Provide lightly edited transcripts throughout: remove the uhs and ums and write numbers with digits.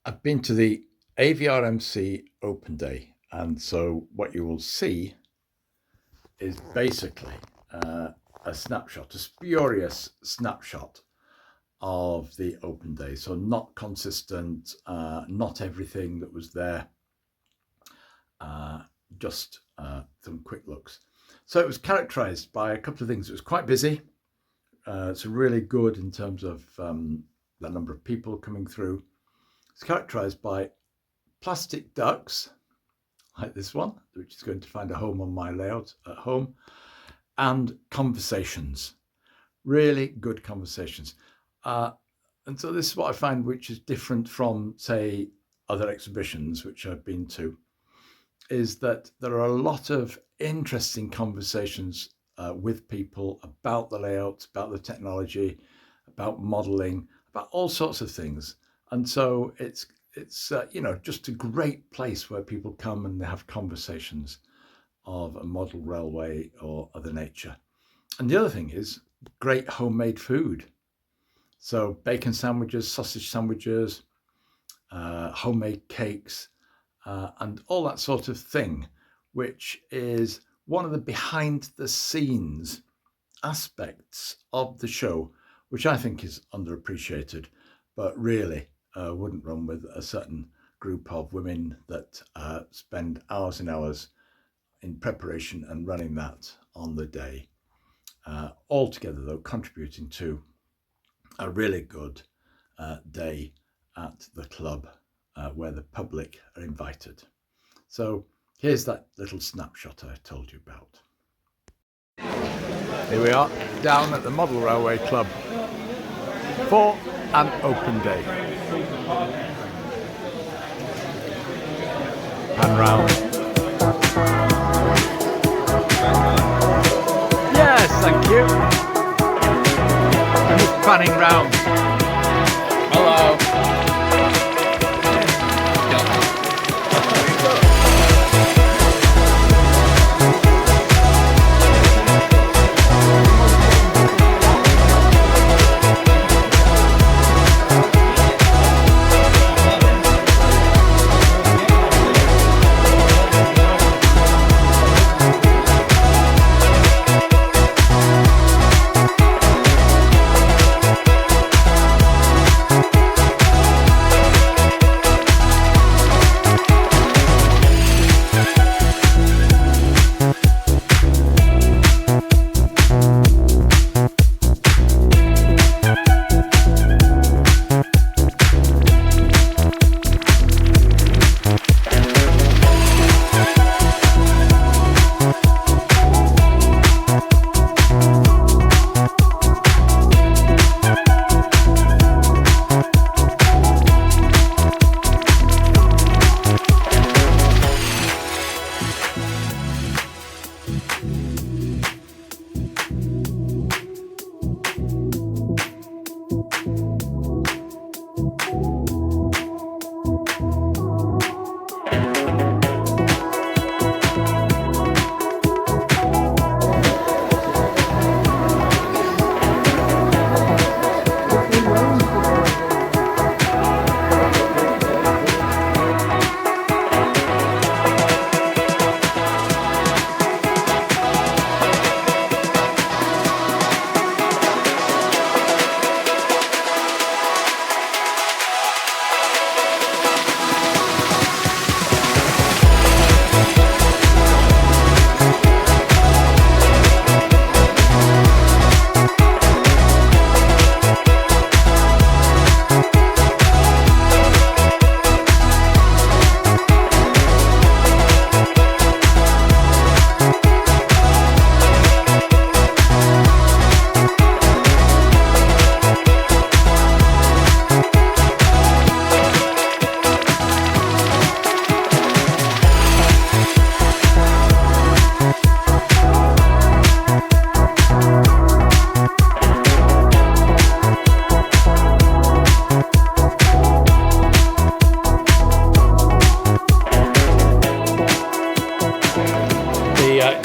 I've been to the AVRMC Open Day, and so what you will see is basically a snapshot, a spurious snapshot of the Open Day. So not consistent, not everything that was there, just some quick looks. So it was characterized by a couple of things. It was quite busy. It's really good in terms of the number of people coming through. It's characterized by plastic ducks, like this one, which is going to find a home on my layout at home, and conversations, really good conversations. And so this is what I find which is different from, say, other exhibitions which I've been to, is that there are a lot of interesting conversations with people about the layout, about the technology, about modeling, about all sorts of things. And so it's just a great place where people come and they have conversations of a model railway or other nature. And the other thing is great homemade food. So bacon sandwiches, sausage sandwiches, homemade cakes, and all that sort of thing, which is one of the behind the scenes aspects of the show, which I think is underappreciated, but really wouldn't run with a certain group of women that spend hours and hours in preparation and running that on the day. All together, though, contributing to a really good day at the club where the public are invited. So here's that little snapshot I told you about. Here we are down at the Model Railway Club for an open day. Pan round. Yes, thank you. I'm just panning round. Hello.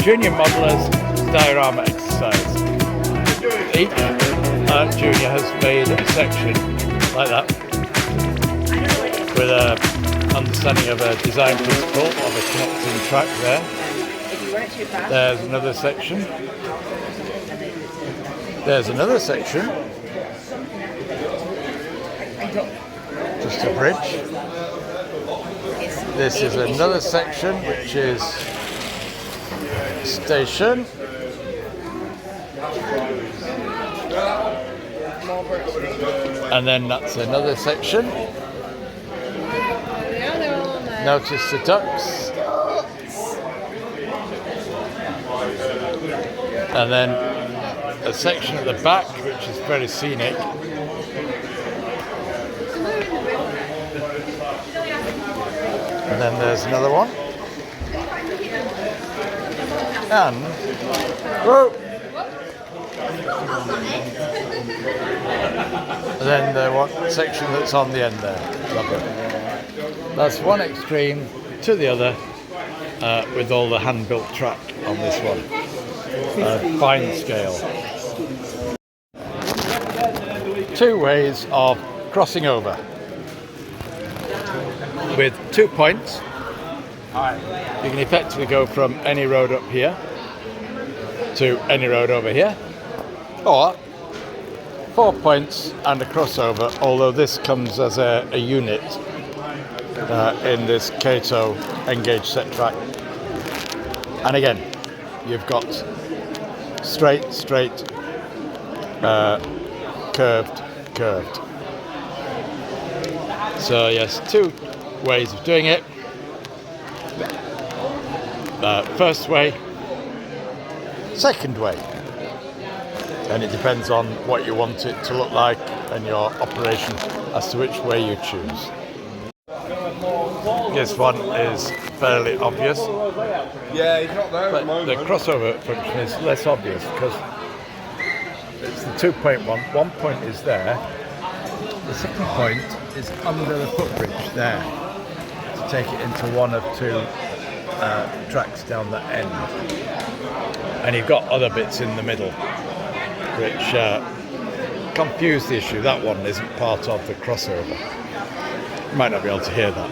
Junior modelers diorama exercise. Each junior has made a section like that. with a understanding of a design principle of a connecting track there. There's another section. There's another section. Just a bridge. This is another section which is station. And then that's another section. Notice the ducks. And then a section at the back which is very scenic. And then there's another one. And whoa! And then the one section that's on the end there. Lovely. That's one extreme to the other with all the hand-built track on this one. Fine scale. Two ways of crossing over. With 2 points, you can effectively go from any road up here to any road over here, or 4 points and a crossover, although this comes as a unit in this Kato engaged set track. And again, you've got straight, curved. So yes, two ways of doing it. First way, second way, and it depends on what you want it to look like and your operation as to which way you choose. This one is fairly obvious. Yeah, he's not there. But the crossover function is less obvious because it's the 2-point one. 1 point is there. The second point is under the footbridge there to take it into one of two tracks down the end. And you've got other bits in the middle which confuse the issue. That one isn't part of the crossover. You might not be able to hear that.